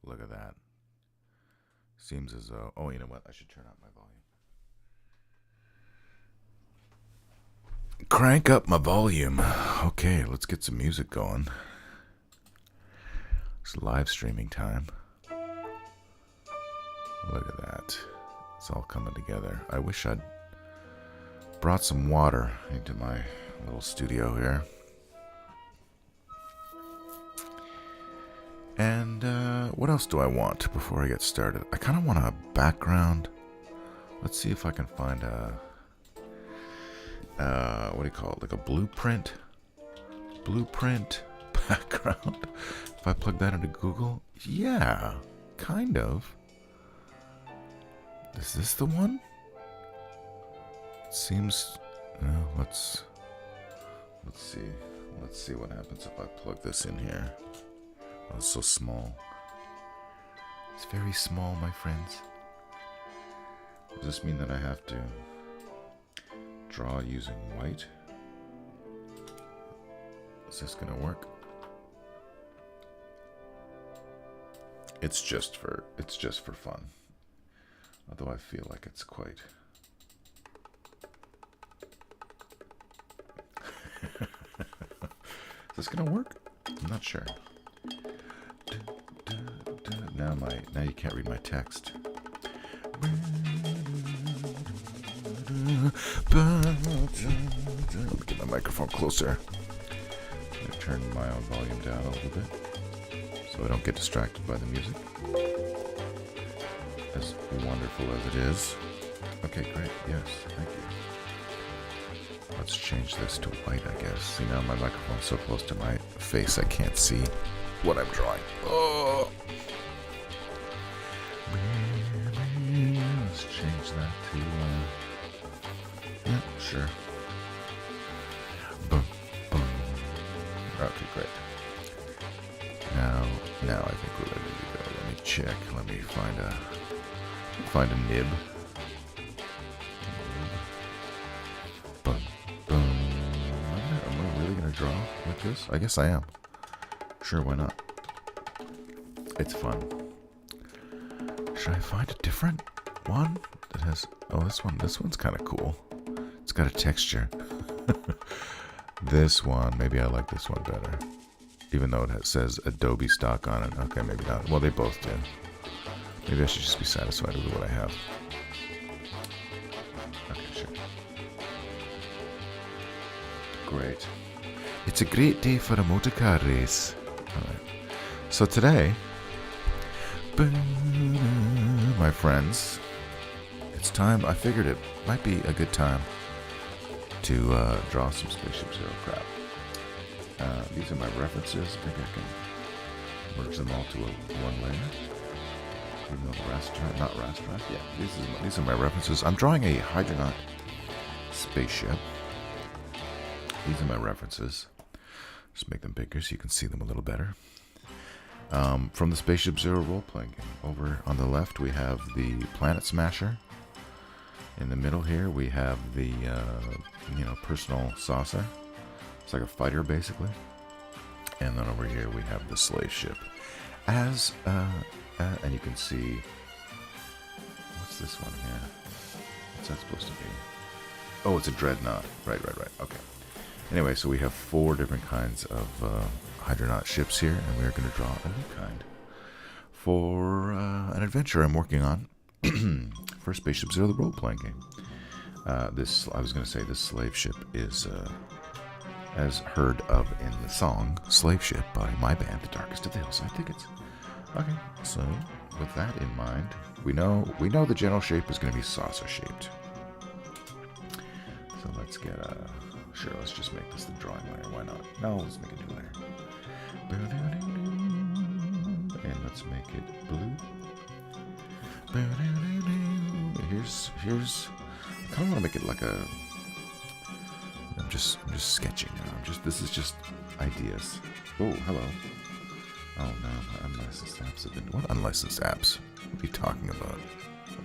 Look at that. Seems as though... Oh, you know what? I should turn up my volume. Crank up my volume. Okay, let's get some music going. It's live streaming time. Look at that. It's all coming together. I wish I'd brought some water into my little studio here. And what else do I want before I get started? I kind of want a background. Let's see if I can find a... what do you call it? Like a blueprint? Blueprint background. If I plug that into Google? Yeah, kind of. Is this the one? It seems... No, let's see. Let's see what happens if I plug this in here. Oh, it's so small. It's very small, my friends. Does this mean that I have to draw using white? Is this gonna work? It's just for fun. Although I feel like it's quite... Is this gonna work? I'm not sure. Now you can't read my text. Let me get my microphone closer. I'm gonna turn my own volume down a little bit so I don't get distracted by the music. As wonderful as it is. Okay, great. Yes, thank you. Let's change this to white, I guess. See, now my microphone's so close to my face I can't see what I'm drawing. Oh! Let's change that to, yeah, sure. Boom, boom. Okay, great. Now I think we're ready to go. Let me check. Let me find a nib. Boom, boom. Am I really gonna draw like this? I guess I am. Sure, why not? It's fun. Should I find a different one that has... Oh, this one's kind of cool. It's got a texture. This one, maybe I like this one better. Even though it says Adobe stock on it. Okay, maybe not. Well, they both do. Maybe I should just be satisfied with what I have. Okay, sure. Great. It's a great day for a motorcar race. Alright. So today, my friends, it's time. I figured it might be a good time to draw some Spaceship Zero crap. These are my references. I think I can merge them all to one layer. Even though the raster, not raster, yeah, these are my references. I'm drawing a Hydronaut spaceship. These are my references. Just make them bigger so you can see them a little better. From the Spaceship Zero role-playing game. Over on the left, we have the Planet Smasher. In the middle here, we have the, personal saucer. It's like a fighter, basically. And then over here, we have the slave ship. And you can see... What's this one here? What's that supposed to be? Oh, it's a dreadnought. Right. Okay. Anyway, so we have 4 different kinds of Hydronaut ships here, and we are going to draw a new kind for an adventure I'm working on for Spaceship Zero, the role-playing game. I was going to say this slave ship is, as heard of in the song Slave Ship by my band, The Darkest of the Hillside Tickets. Okay, so with that in mind, we know the general shape is going to be saucer-shaped. So let's get sure, let's just make this the drawing layer. Why not? No, let's make a new layer. And let's make it blue. Here's. I kind of want to make it like a. I'm just sketching now. This is just ideas. Oh, hello. Oh no, unlicensed apps have been. What unlicensed apps? What are you talking about?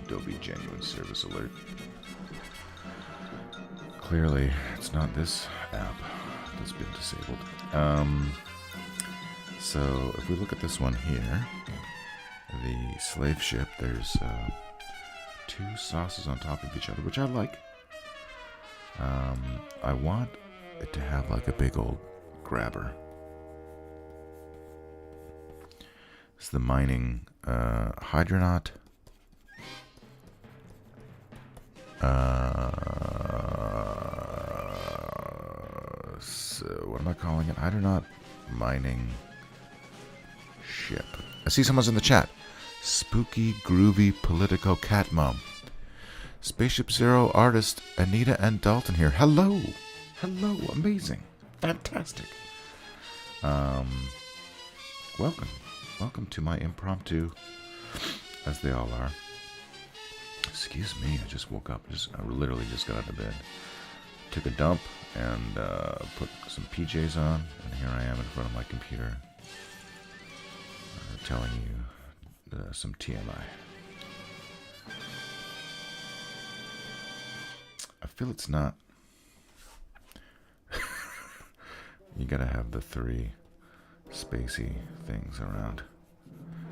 Adobe Genuine Service Alert. Clearly, it's not this app that's been disabled. So if we look at this one here, the slave ship, there's two saucers on top of each other, which I like. I want it to have like a big old grabber. It's the mining Hydronaut. So what am I calling it? Hydronaut mining ship. I see someone's in the chat. Spooky, groovy, politico cat mom. Spaceship Zero artist Anita and Dalton here. Hello. Hello. Amazing. Fantastic. Welcome. Welcome to my impromptu, as they all are. Excuse me, I just woke up. I literally just got out of bed. Took a dump and put some PJs on, and here I am in front of my computer telling you some TMI. I feel it's not. You gotta have the three spacey things around.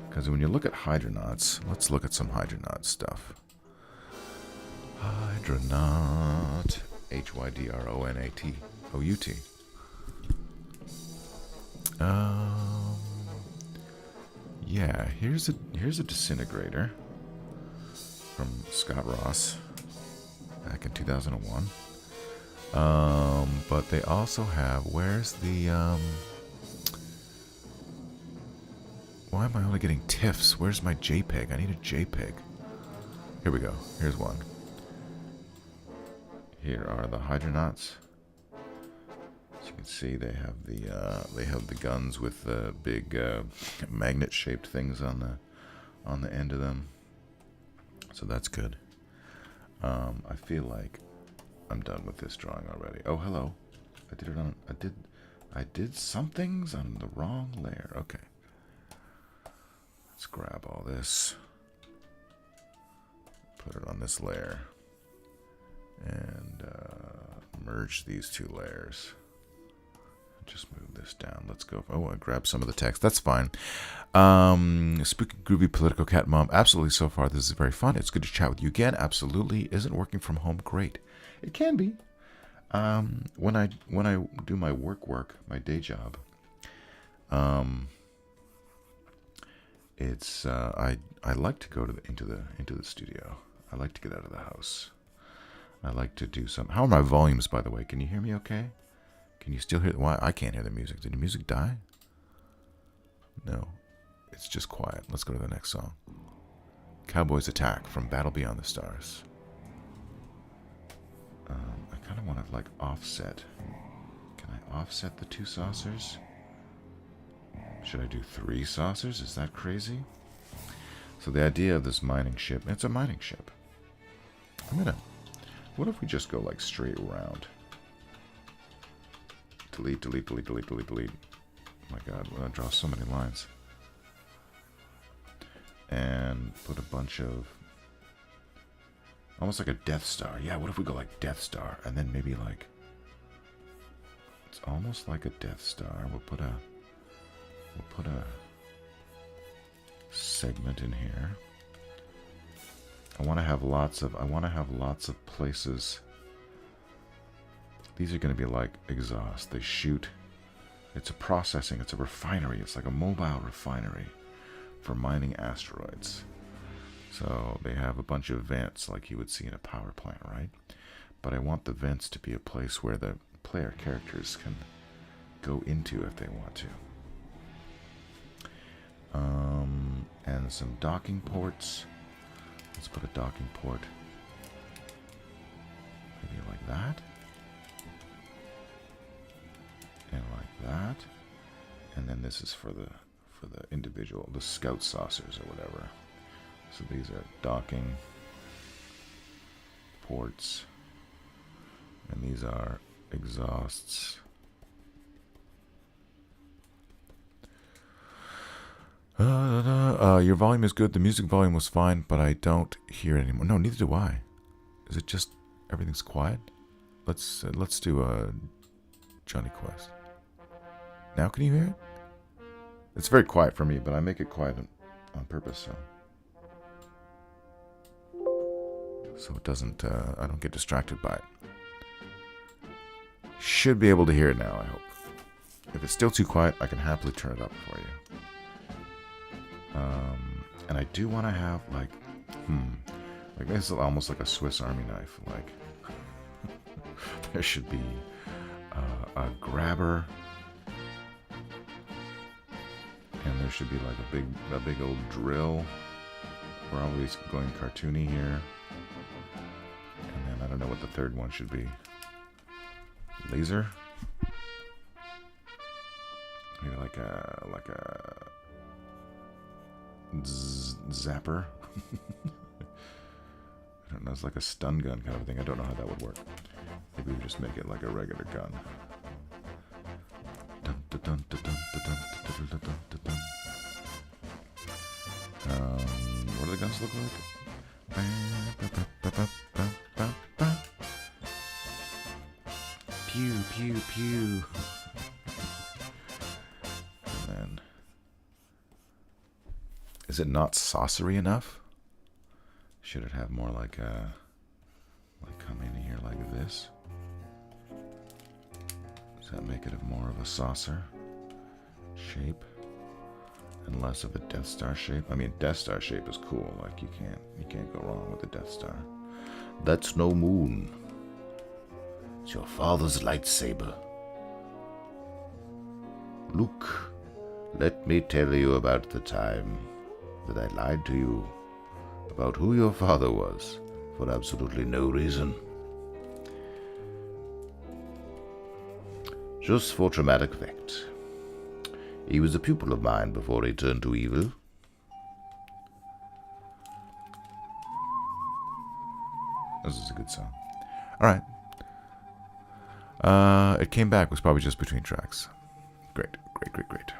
Because when you look at Hydronauts, let's look at some Hydronaut stuff. Hydronaut. Hydronaut. Yeah, here's a disintegrator from Scott Ross back in 2001. But they also have, where's the why am I only getting TIFFs? Where's my JPEG? I need a JPEG. Here we go. Here's one. Here are the Hydronauts. As you can see, they have the guns with the big magnet-shaped things on the end of them. So that's good. I feel like I'm done with this drawing already. Oh, hello. I did some things on the wrong layer. Okay. Let's grab all this. Put it on this layer. And merge these two layers. Just move this down. Let's go. Oh, I grabbed some of the text. That's fine. Spooky, groovy, political cat mom. Absolutely. So far, this is very fun. It's good to chat with you again. Absolutely. Isn't working from home great? It can be. When I do my work, my day job. It's I like to go into the studio. I like to get out of the house. I like to do some. How are my volumes, by the way? Can you hear me okay? Can you still hear? Why I can't hear the music? Did the music die? No, it's just quiet. Let's go to the next song. Cowboys Attack from Battle Beyond the Stars. I kind of want to like offset. Can I offset the two saucers? Should I do 3 saucers? Is that crazy? So the idea of this mining ship, it's a mining ship. What if we just go like straight around? Delete, delete, delete, delete, delete, delete. Oh my god, I'm gonna draw so many lines. And put a bunch of, almost like a Death Star. Yeah, what if we go like Death Star, and then maybe like, it's almost like a Death Star. We'll put a segment in here. I want to have lots of places. These are going to be like exhaust. They shoot. It's a processing. It's a refinery. It's like a mobile refinery for mining asteroids. So they have a bunch of vents like you would see in a power plant, right? But I want the vents to be a place where the player characters can go into if they want to. And some docking ports. Let's put a docking port maybe like that. And like that. And then this is for the individual, the scout saucers or whatever. So these are docking ports. And these are exhausts. Your volume is good. The music volume was fine, but I don't hear it anymore. No, neither do I. Is it just everything's quiet? Let's do a Johnny Quest. Now can you hear it? It's very quiet for me, but I make it quiet on purpose, so it doesn't, I don't get distracted by it. Should be able to hear it now, I hope. If it's still too quiet, I can happily turn it up for you. And I do want to have, like this is almost like a Swiss Army knife. Like, there should be a grabber, and there should be like a big old drill. We're always going cartoony here. And then I don't know what the third one should be. Laser? Maybe like a zapper. I don't know, it's like a stun gun kind of thing. I don't know how that would work. Maybe we just make it like a regular gun. What do the guns look like? Pew, pew, pew. And then, is it not saucery enough? Should it have more like come in here like this? Does that make it more of a saucer shape and less of a Death Star shape? I mean, Death Star shape is cool. Like, you can't go wrong with the Death Star. That's no moon. It's your father's lightsaber. Luke, let me tell you about the time that I lied to you about who your father was for absolutely no reason. Just for dramatic effect. He was a pupil of mine before he turned to evil. This is a good song. Alright. It came back, was probably just between tracks. Great, great, great, great.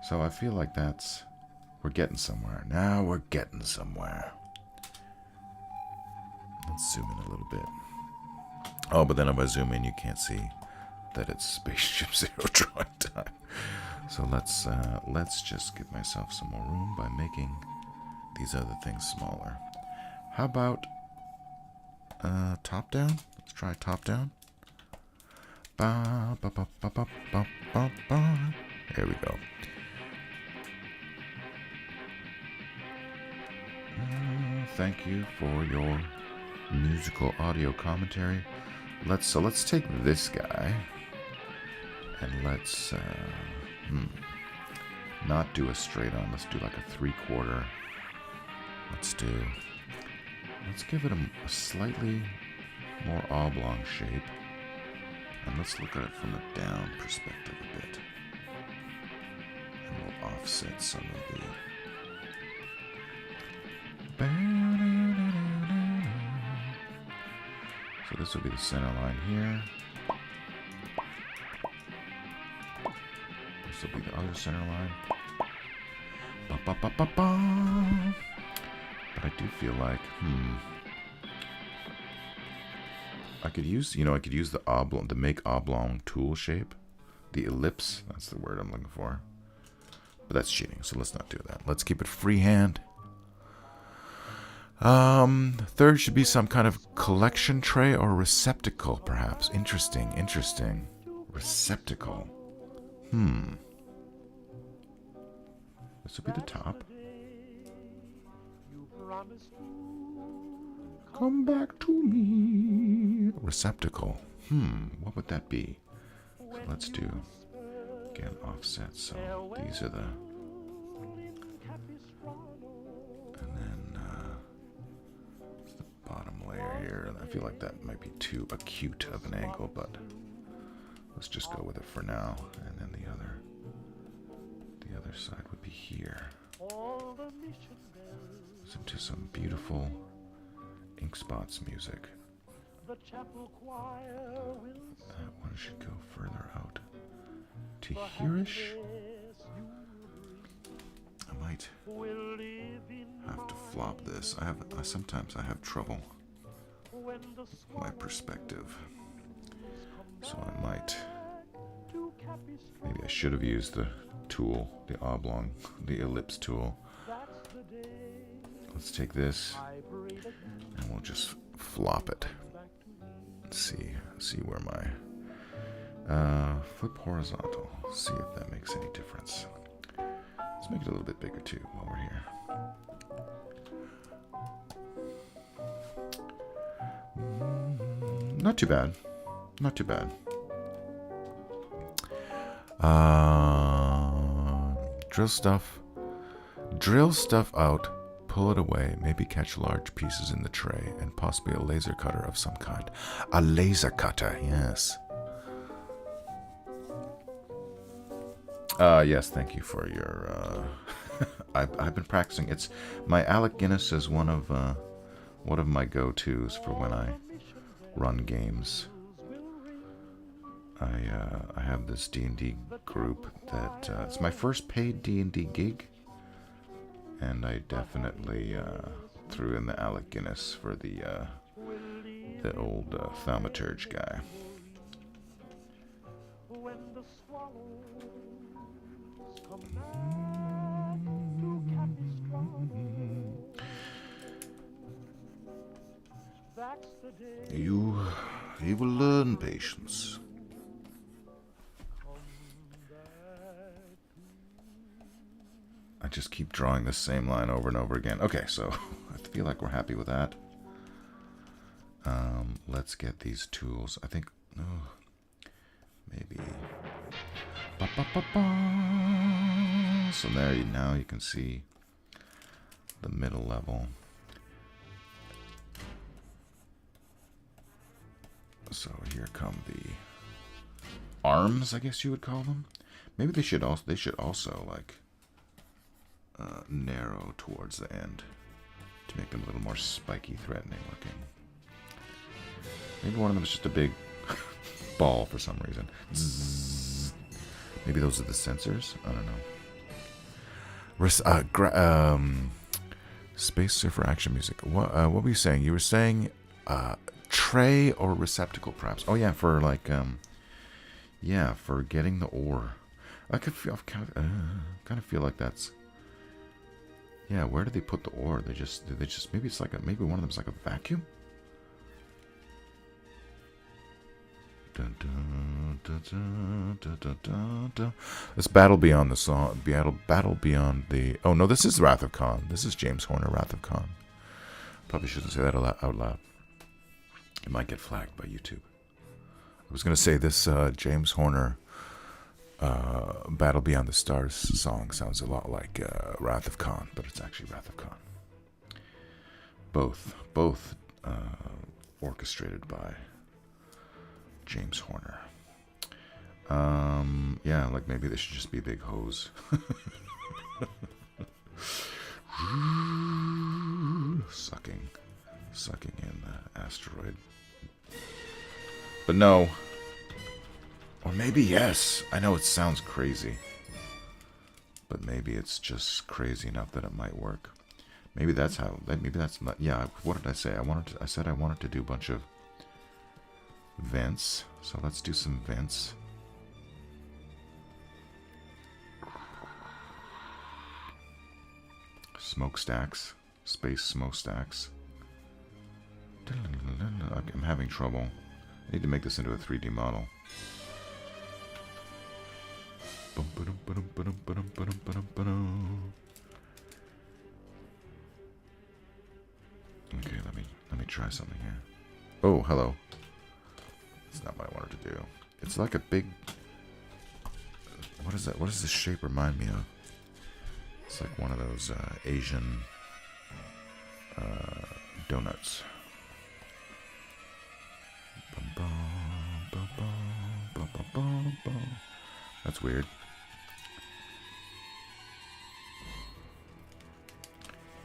So I feel like we're getting somewhere. Now we're getting somewhere. Let's zoom in a little bit. Oh, but then if I zoom in, you can't see that it's Spaceship Zero drawing time. So let's just give myself some more room by making these other things smaller. How about top down? Let's try top down. Ba, ba, ba, ba, ba, ba, ba, ba. There we go. Thank you for your musical audio commentary. Let's take this guy and let's not do a straight on. Let's do like a 3/4. Let's give it a slightly more oblong shape, and let's look at it from a down perspective a bit, and we'll offset some of the. So this will be the center line here. This will be the other center line. Ba, ba, ba, ba, ba. But I do feel like, I could use the oblong, the make oblong tool shape, the ellipse. That's the word I'm looking for. But that's cheating, so let's not do that. Let's keep it freehand. Third should be some kind of collection tray or receptacle, perhaps. Interesting. Receptacle. This will be the top. Come back to me. Receptacle. What would that be? So let's do, again, offset. So these are the, and then the bottom layer here. I feel like that might be too acute of an angle, but let's just go with it for now. And then the other side would be here. Listen to some beautiful ink spots music. That one should go further out to here-ish. I might have to flop this. Sometimes I have trouble with my perspective, so I might Maybe I should have used the tool, the oblong, the ellipse tool. Let's take this, and we'll just flop it. Let's see where my flip horizontal. See if that makes any difference. Let's make it a little bit bigger too while we're here. Not too bad. Not too bad. Drill stuff out, pull it away, maybe catch large pieces in the tray, and possibly a laser cutter of some kind. A laser cutter, yes. Yes, thank you for your, I've been practicing. It's, my Alec Guinness is one of my go-tos for when I run games. I have this D&D group that it's my first paid D&D gig, and I definitely threw in the Alec Guinness for the old thaumaturge guy. You will learn patience. I just keep drawing the same line over and over again. Okay, so I feel like we're happy with that. Let's get these tools. I think, maybe. So there, now you can see the middle level. So here come the arms, I guess you would call them. Maybe they should also like narrow towards the end to make them a little more spiky, threatening looking. Maybe one of them is just a big ball for some reason. Zzz. Maybe those are the sensors. I don't know. Space Surfer action music. What were you saying? You were saying tray or receptacle, perhaps. Oh yeah, for like yeah, for getting the ore. I kind of feel like that's. Yeah, where do they put the ore? They just maybe it's like maybe one of them's like a vacuum. Dun, dun, dun, dun, dun, dun, dun, dun. Let's battle beyond the song. Battle beyond the. Oh no, this is Wrath of Khan. This is James Horner, Wrath of Khan. Probably shouldn't say that out loud. It might get flagged by YouTube. I was gonna say this James Horner Battle Beyond the Stars song sounds a lot like Wrath of Khan, but it's actually Wrath of Khan. Both orchestrated by James Horner. Yeah, like maybe they should just be a big hose. Sucking in the asteroid. But no. Or maybe yes. I know it sounds crazy. But maybe it's just crazy enough that it might work. Maybe that's how. Maybe that's not. Yeah. What did I say? I said I wanted to do a bunch of vents. So let's do some vents. Smokestacks. Space smokestacks. I'm having trouble. I need to make this into a 3D model. Okay, let me try something here. Oh, hello. That's not what I wanted to do. It's like a big. What is that? What does this shape remind me of? It's like one of those Asian donuts. That's weird.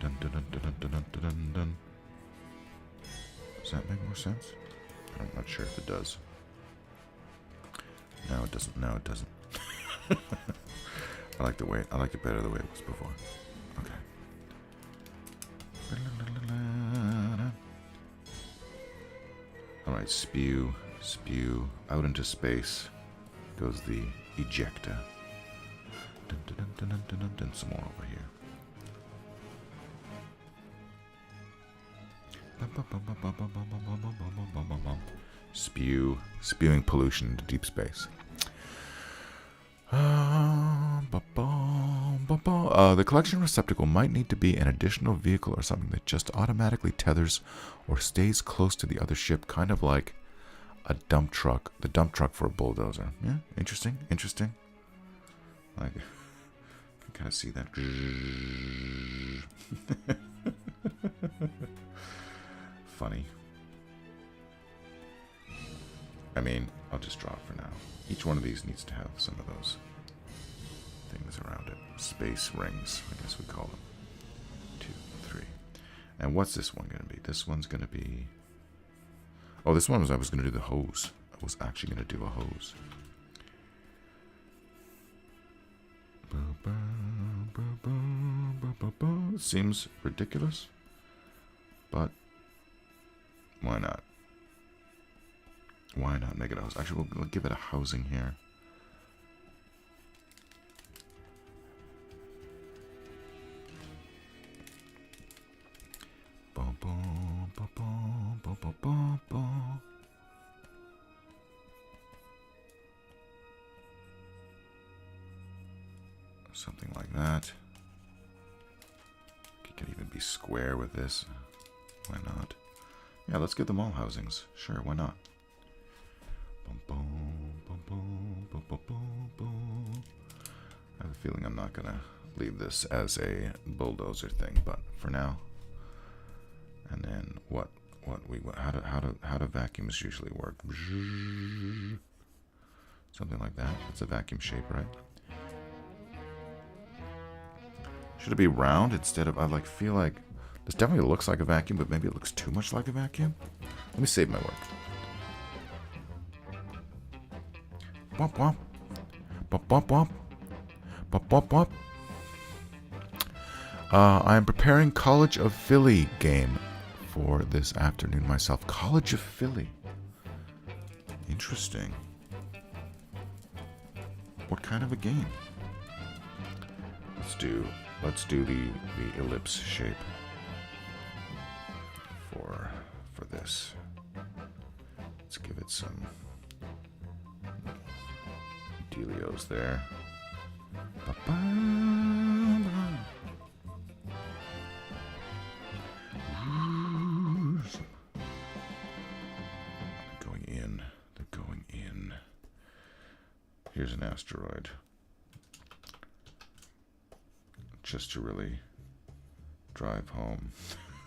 Dun, dun, dun, dun, dun, dun, dun, dun. Does that make more sense? I'm not sure if it does. No, it doesn't. No, it doesn't. I like it better the way it was before. Okay. All right, spew out into space goes the ejector. Some more over here. Spewing pollution into deep space. The collection receptacle might need to be an additional vehicle or something that just automatically tethers or stays close to the other ship, kind of like a dump truck, the dump truck for a bulldozer. Yeah, interesting. Like, I can kind of see that. Funny. I mean, I'll just draw it for now. Each one of these needs to have some of those things around it. Space rings, I guess we call them. 2, 3. And what's this one going to be? This one's going to be... Oh, this one was I was going to do the hose. I was actually going to do a hose. It seems ridiculous, but why not? Why not make it a house? Actually, we'll give it a housing here. Something like that. It can even be square with this. Why not? Yeah, let's give them all housings. Sure, why not? I have a feeling I'm not gonna leave this as a bulldozer thing, but for now. And then how do vacuums usually work? Something like that. It's a vacuum shape, right? Should it be round instead of? I feel like this definitely looks like a vacuum, but maybe it looks too much like a vacuum. Let me save my work. Womp womp. Womp womp womp. Womp womp womp. I am preparing College of Philly game for this afternoon myself. College of Philly. Interesting. What kind of a game? Let's do the ellipse shape for this. Let's give it some dealios there. They're going in. Here's an asteroid. Just to really drive home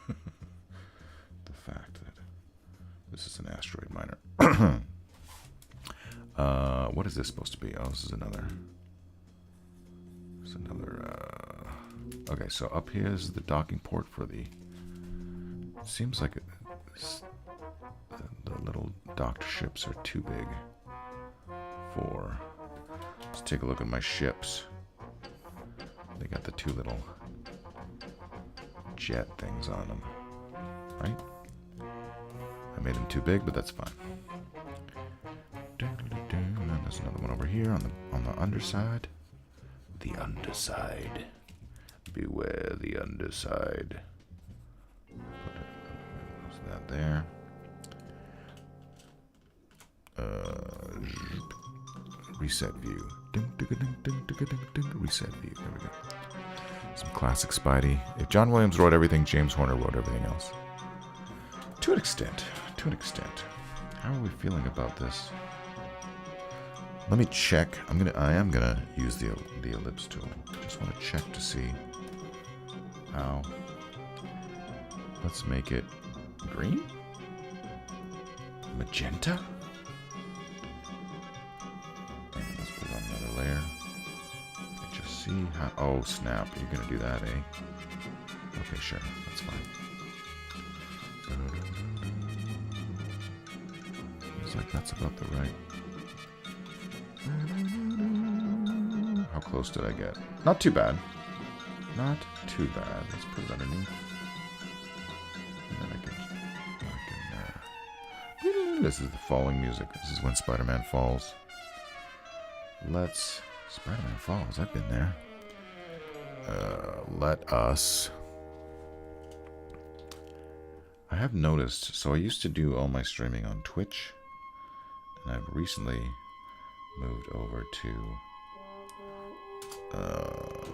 the fact that this is an asteroid miner. What is this supposed to be? Oh, this is another. Okay, so up here is the docking port for the. Seems like the little docked ships are too big for. Let's take a look at my ships. They got the two little jet things on them, right? I made them too big, but that's fine. And then there's another one over here on the underside. The underside. Beware the underside. Put that there. Reset view. Reset view. There we go. Some classic Spidey. If John Williams wrote everything, James Horner wrote everything else. To an extent. To an extent. How are we feeling about this? Let me check. I am gonna use the ellipse tool. Just want to check to see how. Let's make it green? Magenta? Let's put it on another layer. Just see how. Oh snap! You're gonna do that, eh? Okay, sure. That's fine. Looks like that's about the right. How close did I get? Not too bad. Not too bad. Let's put it underneath. And then I can this is the falling music. This is when Spider-Man falls. let's... Spider-Man Falls, I've been there. Let us... I have noticed, so I used to do all my streaming on Twitch, and I've recently moved over to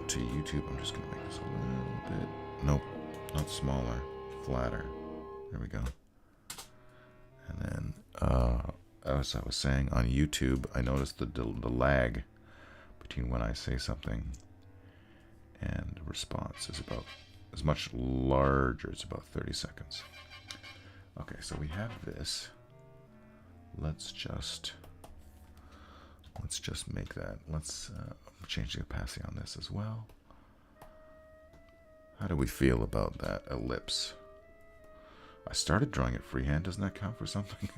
YouTube. I'm just gonna make this a little bit, nope, not smaller, flatter. There we go. And then, as I was saying, on YouTube, I noticed the lag between when I say something and response is much larger. It's about 30 seconds. Okay, so we have this. Let's just make that. Let's change the opacity on this as well. How do we feel about that ellipse? I started drawing it freehand. Doesn't that count for something?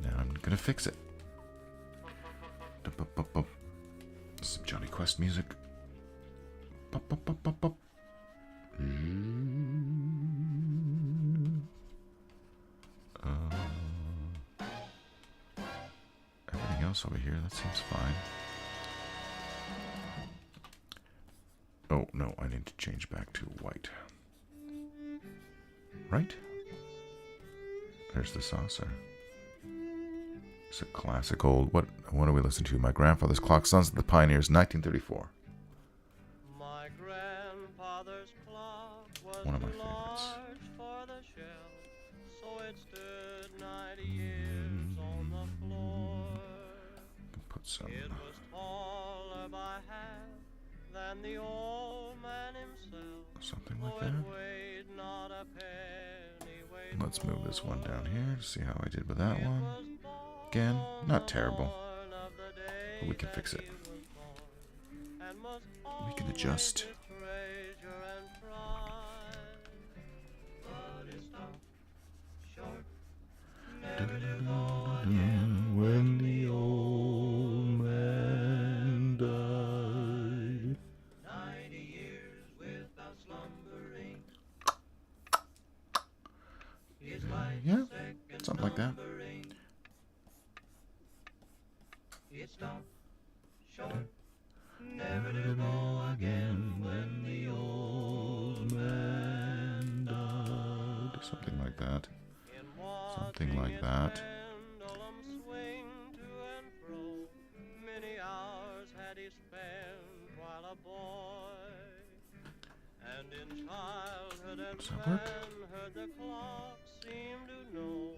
Now I'm gonna fix it. Some Johnny Quest music. Everything else over here, that seems fine. Oh, no, I need to change back to white. Right? There's the saucer. It's a classic old... What do we listen to? My Grandfather's Clock, Sons of the Pioneers, 1934. My grandfather's clock was One of my favorites. for the shelf, so it stood 90 years on the floor. Put some... It was taller by half than the old man himself. Something like Though that. it weighed not a penny, weighed Let's move this one more. down here to see how I did with that It one. was Again, not terrible, born of the day but we can that fix it. he was born, and must We can adjust. always his treasure and pride. But it stopped short, never to go again. When the old man died. 90 years without slumbering. His life Yeah, second something like that. numbering. It stopped short, never to go again. When the old man died. Something like that. In Something watching like his that. pendulum swing to and fro, many hours had he spent while a boy. And in childhood and Does that work? manhood the clock seemed to know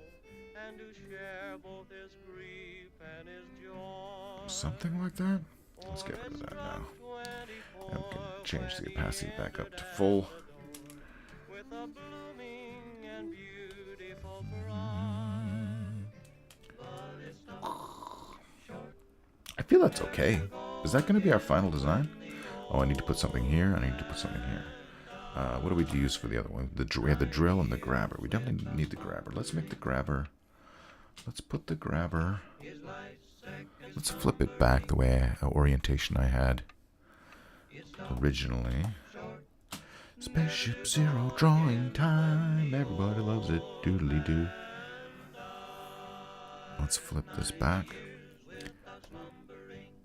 and to share both his grief and his joy. Something like that. Let's get rid of that now. And we can change the opacity back up to full. With a blooming and beautiful bride. But it stopped short. I feel that's okay. Is that going to be our final design? Oh, I need to put something here. I need to put something here. What do we use for the other one? We have the drill and the grabber. We definitely need the grabber. Let's make the grabber. Let's put the grabber. Let's flip it back the way orientation I had originally. Spaceship Zero drawing time. Everybody loves it. Doodly doo. Let's flip this back.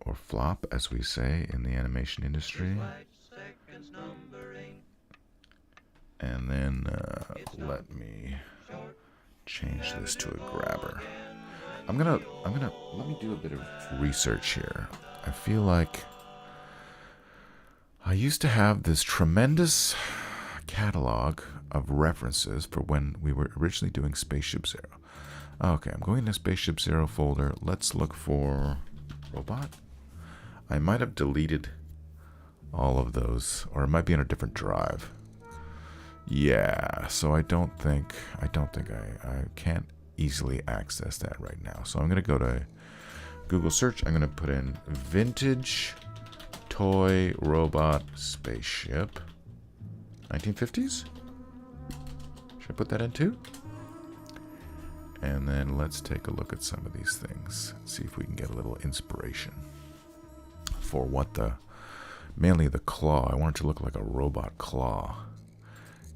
Or flop, as we say in the animation industry. And then let me change this to a grabber. Let me do a bit of research here. I feel like I used to have this tremendous catalog of references for when we were originally doing Spaceship Zero. Okay, I'm going to Spaceship Zero folder. Let's look for robot. I might have deleted all of those, or it might be on a different drive. Yeah, so I can't easily access that right now. So I'm going to go to Google search. I'm going to put in vintage toy robot spaceship 1950s. Should I put that in too? And then let's take a look at some of these things. See if we can get a little inspiration for what mainly the claw. I want it to look like a robot claw.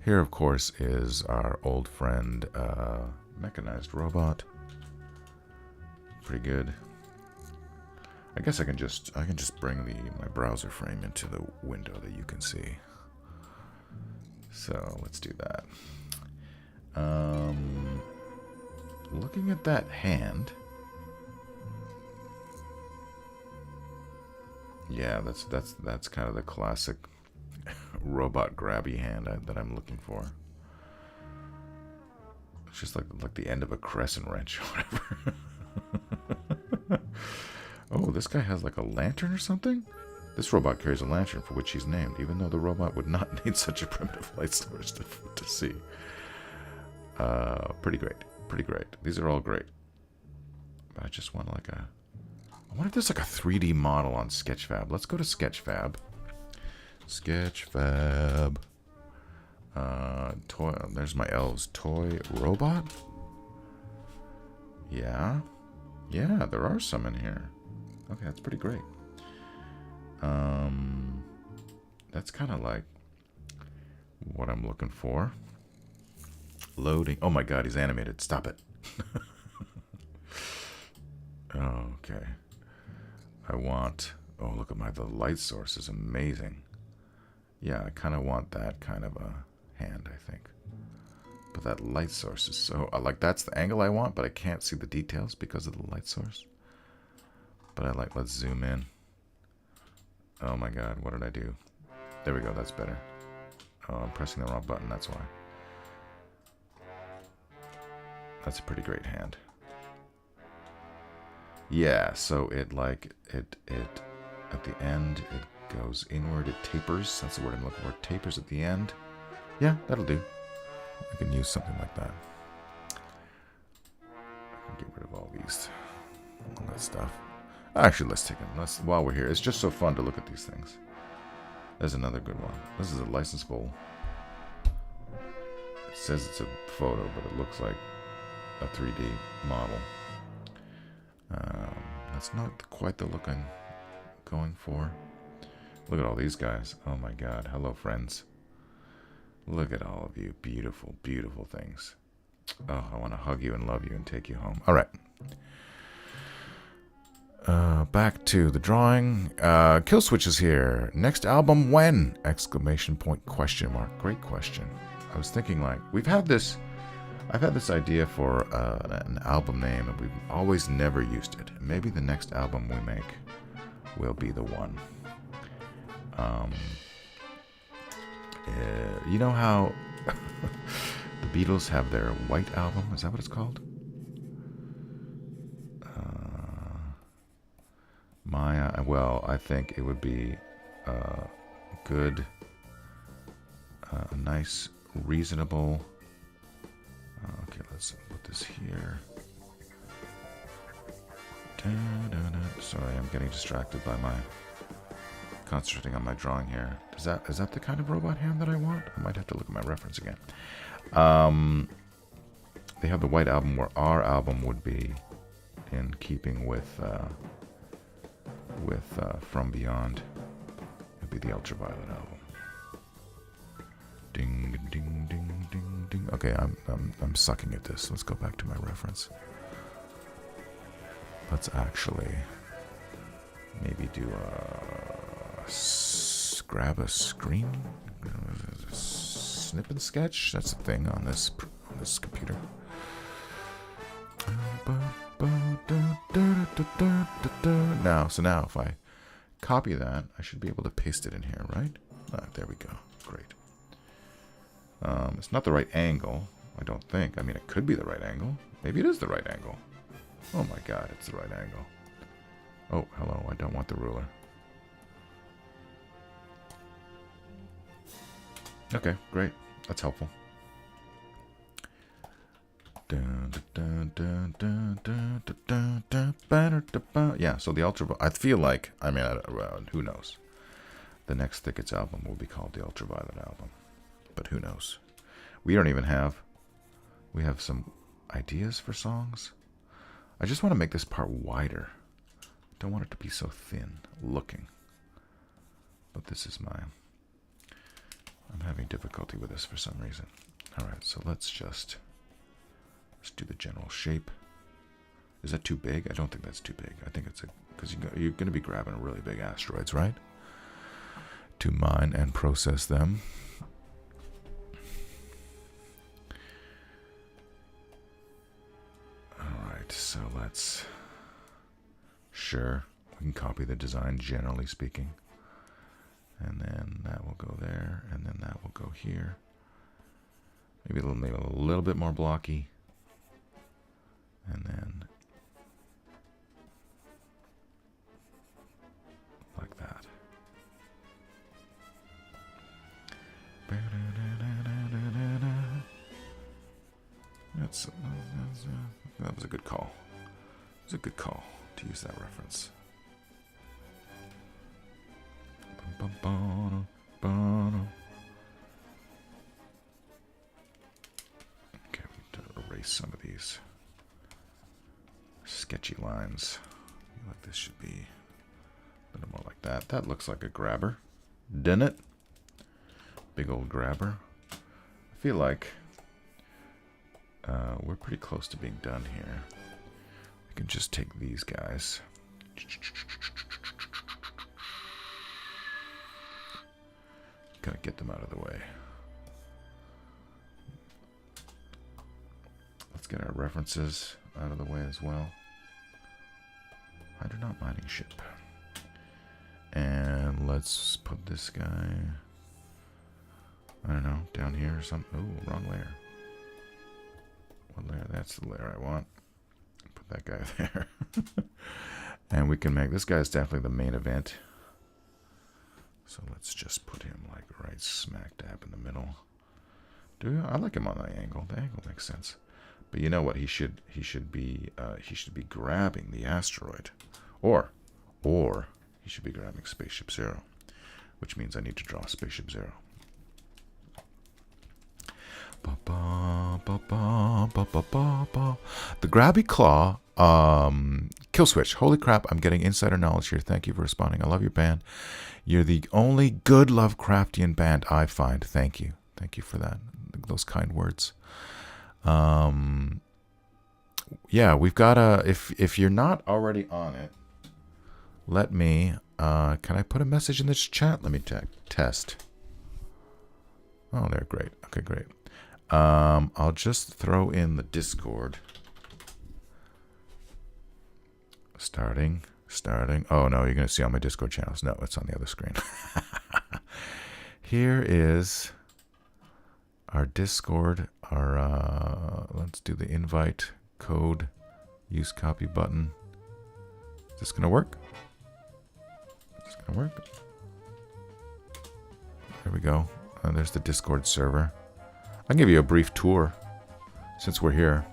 Here, of course, is our old friend, mechanized robot. pretty good. I guess I can just bring my browser frame into the window that you can see. So let's do that. Looking at that hand, yeah, that's kind of the classic robot grabby hand that I'm looking for. It's just like the end of a crescent wrench or whatever. Oh, this guy has like a lantern or something? This robot carries a lantern for which he's named, even though the robot would not need such a primitive light source to see. Pretty great. Pretty great. These are all great. But I just want like a... I wonder if there's like a 3D model on Sketchfab. Let's go to Sketchfab. Sketchfab. Toy. There's my elves. Toy robot? Yeah. Yeah, there are some in here. Okay, that's pretty great. That's kind of like what I'm looking for. Loading. Oh my god, he's animated. Stop it. Okay. I want... Oh, look at the light source is amazing. Yeah, I kind of want that kind of a hand, I think. But that light source is so... like, that's the angle I want, but I can't see the details because of the light source. But I like... Let's zoom in. Oh my god, what did I do? There we go, that's better. Oh, I'm pressing the wrong button, that's why. That's a pretty great hand. Yeah, so it like it at the end it goes inward, it tapers. That's the word I'm looking for. Tapers at the end. Yeah, that'll do. I can use something like that. I can get rid of all that stuff. Actually, let's take them. While we're here, it's just so fun to look at these things. There's another good one. This is a license bowl. It says it's a photo, but it looks like a 3D model. That's not quite the look I'm going for. Look at all these guys. Oh my god. Hello, friends. Look at all of you. Beautiful, beautiful things. Oh, I want to hug you and love you and take you home. All right. Back to the drawing. Kill Switch is here. Next album when? Exclamation point, question mark. Great question. I was thinking like, I've had this idea for an album name, and we've always never used it. Maybe the next album we make will be the one. You know how the Beatles have their White Album? Is that what it's called? Well, I think it would be good, a nice, reasonable... Okay, let's put this here. Sorry, I'm getting distracted by concentrating on my drawing here. Is that the kind of robot hand that I want? I might have to look at my reference again. They have the White Album, where our album would be in keeping with From Beyond. It'd be the Ultraviolet album. Ding, ding, ding, ding, ding. Okay, I'm sucking at this. Let's go back to my reference. Let's actually maybe do grab a screen, snip and sketch. That's a thing on this computer. Now if I copy that, I should be able to paste it in here, right? There we go. Great. It's not the right angle, I don't think. I mean, it could be the right angle. Maybe it is the right angle. Oh my god, it's the right angle. Oh, hello, I don't want the ruler. Okay, great. That's helpful. Yeah, so the Ultraviolet... I feel like... I mean, who knows? The next Thickets album will be called the Ultraviolet album. But who knows? We don't even have... We have some ideas for songs. I just want to make this part wider. Don't want it to be so thin looking. But this is my... I'm having difficulty with this for some reason. Alright, so let's do the general shape. Is that too big? I don't think that's too big. I think it's because you're going to be grabbing really big asteroids, right? To mine and process them. Alright, so let's... Sure, we can copy the design generally speaking. And then that will go there, and then that will go here. Maybe a little bit more blocky. And then... like that. That was a good call. It was a good call to use that reference. Okay, we need to erase some of these sketchy lines. I feel like this should be a little more like that. That looks like a grabber, doesn't it? Big old grabber. I feel like we're pretty close to being done here. We can just take these guys. Kind of get them out of the way. Let's get our references out of the way as well. Hydronaut mining ship. And let's put this guy, I don't know, down here or something. Oh, wrong layer. What layer? That's the layer I want. Put that guy there. And we can make, this guy's definitely the main event. So let's just put him like right smack dab in the middle. I like him on the angle. The angle makes sense. But you know what? He should be grabbing the asteroid, or he should be grabbing Spaceship Zero, which means I need to draw Spaceship Zero. The grabby claw, kill switch. Holy crap! I'm getting insider knowledge here. Thank you for responding. I love your band. You're the only good Lovecraftian band I find. Thank you. Thank you for that. Those kind words. Yeah, we've got a. If you're not already on it, let me. Can I put a message in this chat? Let me test. Oh, they're great. Okay, great. I'll just throw in the Discord. Starting. Oh no, you're gonna see on my Discord channels. No, it's on the other screen. Here is our Discord. Let's do the invite code. Use copy button. Is this gonna work? Is this gonna work? There we go. There's the Discord server. I'll give you a brief tour since we're here.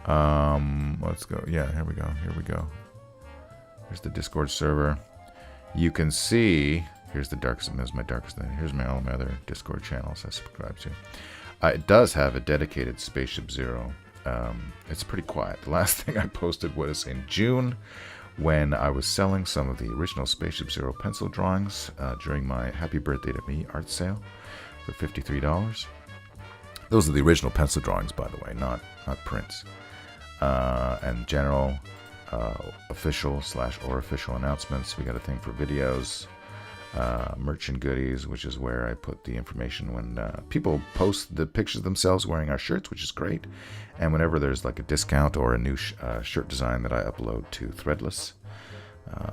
Let's go. Yeah, here we go. Here's the Discord server. You can see, here's the darkest, here's my darkest, here's all my other Discord channels I subscribe to. It does have a dedicated Spaceship Zero. It's pretty quiet. The last thing I posted was in June when I was selling some of the original Spaceship Zero pencil drawings during my Happy Birthday to Me art sale for $53. Those are the original pencil drawings, by the way, not prints. And general official / or official announcements. We got a thing for videos, merch and goodies, which is where I put the information when people post the pictures themselves wearing our shirts, which is great. And whenever there's like a discount or a new shirt design that I upload to Threadless,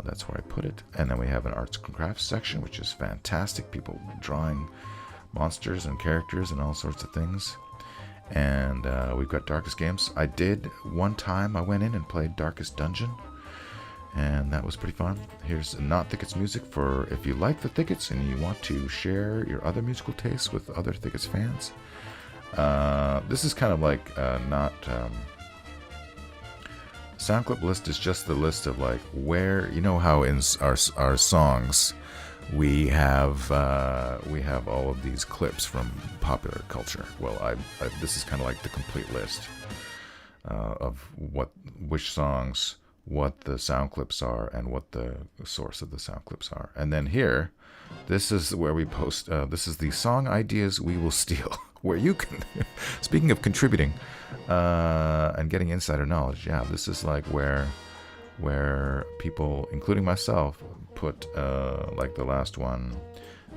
that's where I put it. And then we have an arts and crafts section, which is fantastic. People drawing monsters and characters and all sorts of things. And we've got Darkest Games. I did one time, I went in and played Darkest Dungeon, and that was pretty fun. Here's Not Thickets music for if you like the Thickets and you want to share your other musical tastes with other Thickets fans. This is kind of like sound clip list is just the list of like where, you know how in our songs we have all of these clips from popular culture. Well, this is kind of like the complete list of which songs, what the sound clips are, and what the source of the sound clips are. And then here, this is where we post. This is the song ideas we will steal. where you can, speaking of contributing and getting insider knowledge, yeah, this is like where people, including myself, put like the last one,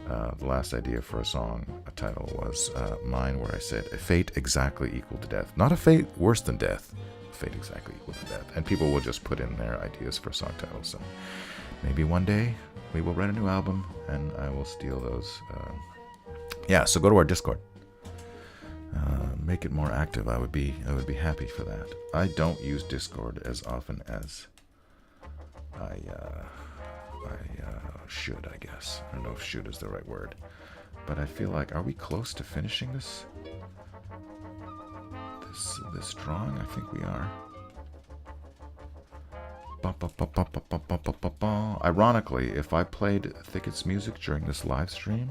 the last idea for a song, a title was mine, where I said, a fate exactly equal to death. Not a fate worse than death, a fate exactly equal to death. And people will just put in their ideas for song titles. So maybe one day we will write a new album and I will steal those. Yeah, so go to our Discord. Make it more active. I would be happy for that. I don't use Discord as often as I should, I guess. I don't know if should is the right word. But I feel like, are we close to finishing this drawing? I think we are. Ironically, if I played Thicket's music during this live stream,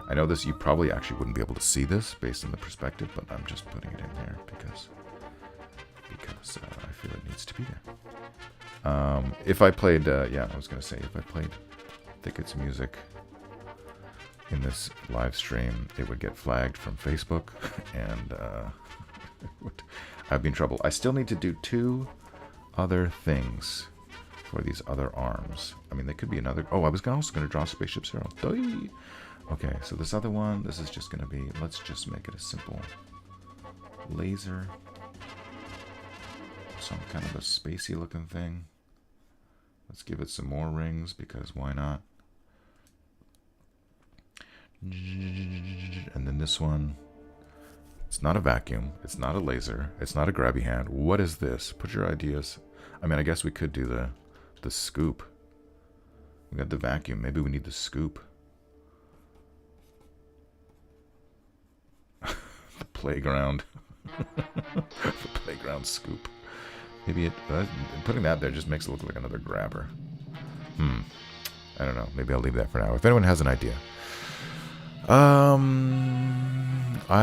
I know this, you probably actually wouldn't be able to see this based on the perspective, but I'm just putting it in there because I feel it needs to be there. If I played, yeah, I was going to say, if I played Thicket's music in this live stream, it would get flagged from Facebook, and I'd be in trouble. I still need to do 2 other things for these other arms. I mean, they could be another. Oh, I was also going to draw Spaceship Zero. Okay, so this other one, this is just going to be, let's just make it a simple laser. Some kind of a spacey looking thing. Let's give it some more rings, because why not? And then this one, it's not a vacuum, it's not a laser, it's not a grabby hand. What is this? Put your ideas. I mean, I guess we could do the scoop. We got the vacuum, maybe we need the scoop. The playground. The playground scoop. Maybe putting that there just makes it look like another grabber. I don't know. Maybe I'll leave that for now. If anyone has an idea. I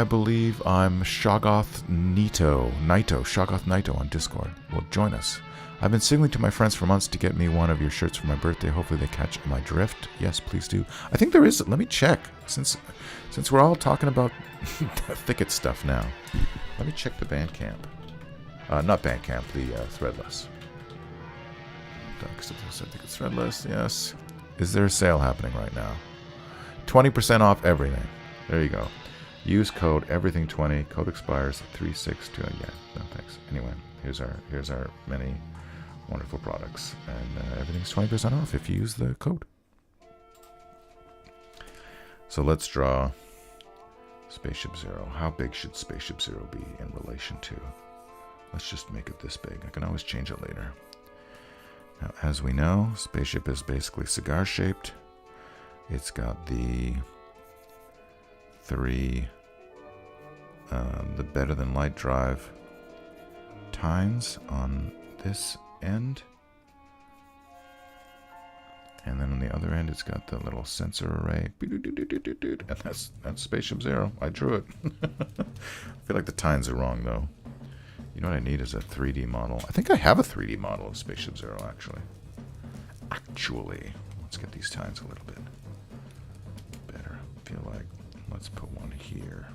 believe I'm Shoggoth Naito on Discord. Well, join us. I've been signaling to my friends for months to get me one of your shirts for my birthday. Hopefully they catch my drift. Yes, please do. I think there is. Let me check. Since we're all talking about Thicket stuff now, let me check the Bandcamp. Not Bandcamp, the Threadless. Thicket's Threadless, yes. Is there a sale happening right now? 20% off everything. There you go. Use code everything20. Code expires 3/6/2. Yeah, no thanks. Anyway, here's our many wonderful products, and everything's 20% off if you use the code. So let's draw Spaceship Zero. How big should Spaceship Zero be in relation to? Let's just make it this big. I can always change it later. Now, as we know, Spaceship is basically cigar-shaped. It's got the 3 the better than light drive tines on this end, and then on the other end it's got the little sensor array, and that's Spaceship Zero. I drew it. I feel like the tines are wrong though. You know what I need is a 3D model. I think I have a 3D model of Spaceship Zero actually. Let's get these tines a little bit better. I feel like let's put one here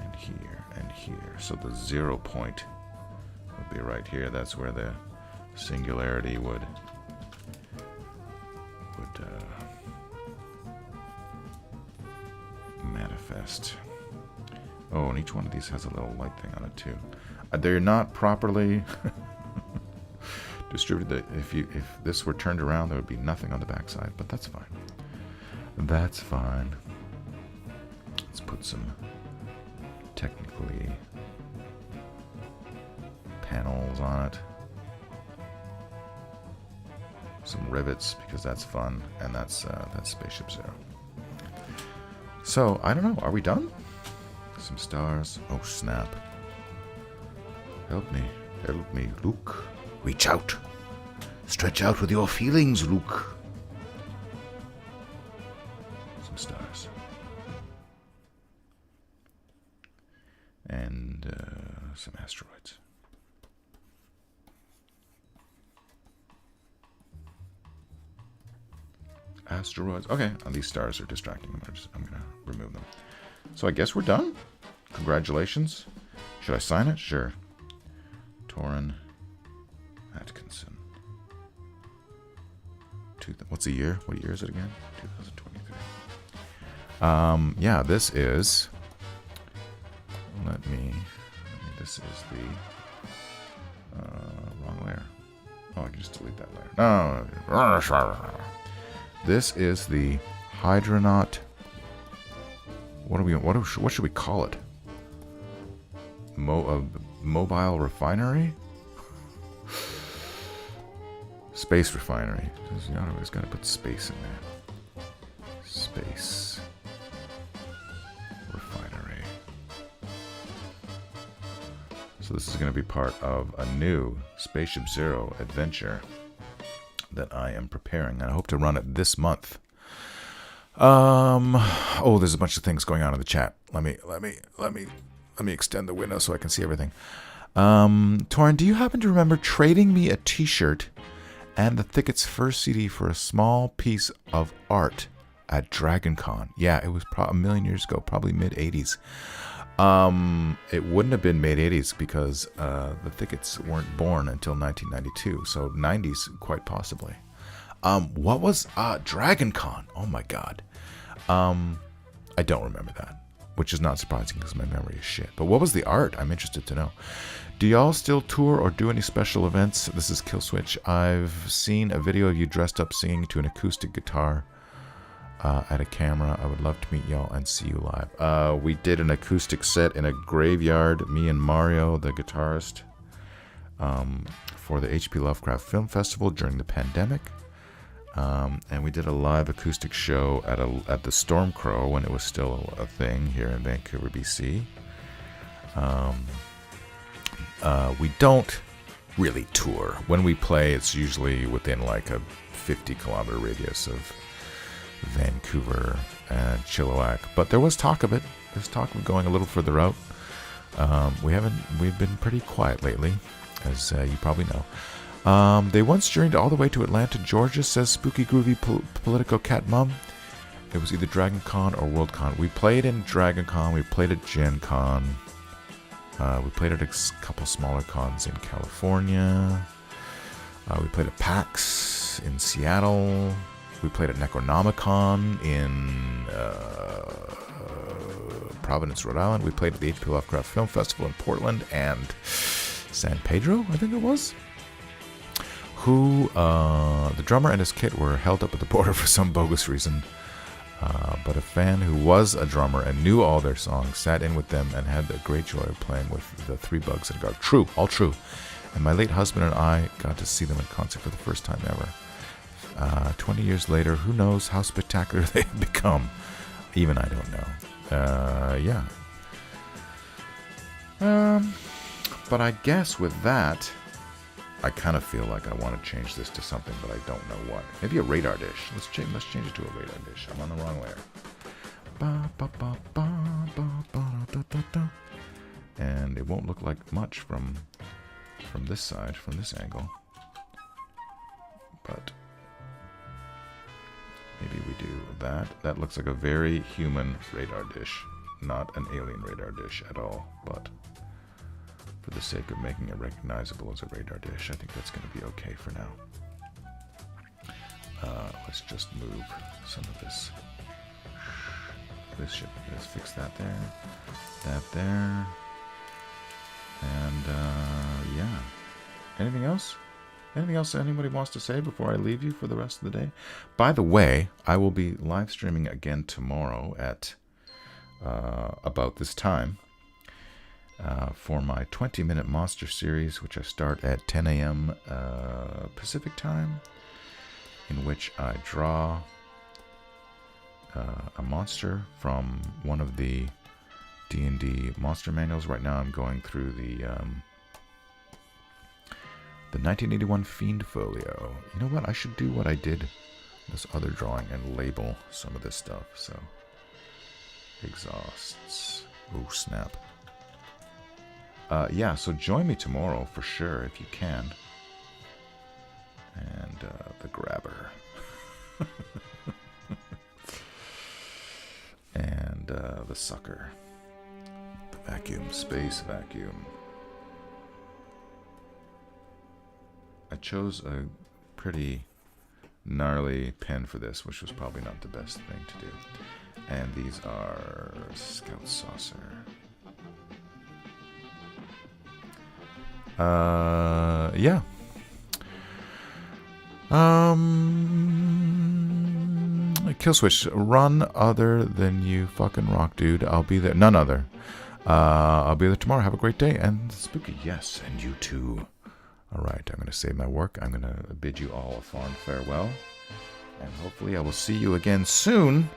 and here and here. So the 0 point would be right here. That's where the singularity would manifest. Oh, and each one of these has a little light thing on it too. They're not properly distributed. If this were turned around, there would be nothing on the backside, but that's fine. That's fine. Let's put some technically panels on it. Some rivets, because that's fun, and that's Spaceship Zero. So, I don't know, are we done? Some stars. Oh, snap. Help me, Luke. Reach out. Stretch out with your feelings, Luke. Some stars. And some asteroids. Asteroids. Okay, these stars are distracting. I'm gonna remove them. So I guess we're done. Congratulations. Should I sign it? Sure. Toren Atkinson. What's the year? What year is it again? 2023. Yeah, this is. This is the wrong layer. Oh, I can just delete that layer. No. This is the Hydronaut. What should we call it? Mobile refinery? Space refinery. You always got to put space in there. Space refinery. So this is going to be part of a new Spaceship Zero adventure that I am preparing, and I hope to run it this month. Oh, there's a bunch of things going on in the chat. Let me extend the window so I can see everything. Toren, do you happen to remember trading me a T-shirt and the Thicket's first CD for a small piece of art at DragonCon? Yeah, it was a million years ago, probably mid-'80s. It wouldn't have been mid-'80s because the Thickets weren't born until 1992, so 90s quite possibly. What was DragonCon? Oh my god. I don't remember that, which is not surprising because my memory is shit. But what was the art? I'm interested to know. Do y'all still tour or do any special events? This is Killswitch. I've seen a video of you dressed up singing to an acoustic guitar at a camera. I would love to meet y'all and see you live. We did an acoustic set in a graveyard, me and Mario, the guitarist, for the H.P. Lovecraft Film Festival during the pandemic. And we did a live acoustic show at the Stormcrow when it was still a thing here in Vancouver, BC. We don't really tour. When we play, it's usually within like a 50-kilometer radius of Vancouver and Chilliwack. But there was talk of it. There's talk of going a little further out. We've been pretty quiet lately, as you probably know. They once journeyed all the way to Atlanta, Georgia, says Spooky Groovy Politico Cat Mum. It was either DragonCon or WorldCon. We played in DragonCon, we played at Gen Con, we played at a couple smaller cons in California, we played at PAX in Seattle, we played at Necronomicon in Providence, Rhode Island, we played at the H.P. Lovecraft Film Festival in Portland and San Pedro, I think it was. The drummer and his kit were held up at the border for some bogus reason. But a fan who was a drummer and knew all their songs sat in with them and had the great joy of playing with the Three Bugs at Guard. True, all true. And my late husband and I got to see them in concert for the first time ever. 20 years later, who knows how spectacular they've become. Even I don't know. Yeah. But I guess with that, I kind of feel like I want to change this to something, but I don't know what. Maybe a radar dish. Let's change it to a radar dish. I'm on the wrong layer. And it won't look like much from this side, from this angle. But maybe we do that. That looks like a very human radar dish, not an alien radar dish at all, but for the sake of making it recognizable as a radar dish, I think that's going to be okay for now. Let's just move some of this. Let's fix that there, that there, and yeah. Anything else? Anything else anybody wants to say before I leave you for the rest of the day? By the way, I will be live streaming again tomorrow at about this time. For my 20-minute monster series, which I start at 10 a.m. Pacific time, in which I draw a monster from one of the D&D monster manuals. Right now I'm going through the 1981 Fiend Folio. You know what? I should do what I did this other drawing and label some of this stuff. So, exhausts. Oh, snap. Yeah, so join me tomorrow for sure if you can. And the grabber. the sucker. The vacuum. Space vacuum. I chose a pretty gnarly pen for this, which was probably not the best thing to do. And these are Scout Saucer. Yeah. Kill switch. Run other than you fucking rock, dude. I'll be there. None other. I'll be there tomorrow. Have a great day. And spooky, yes, and you too. All right, I'm going to save my work. I'm going to bid you all a fond farewell. And hopefully I will see you again soon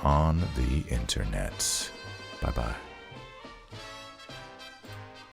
on the internet. Bye-bye.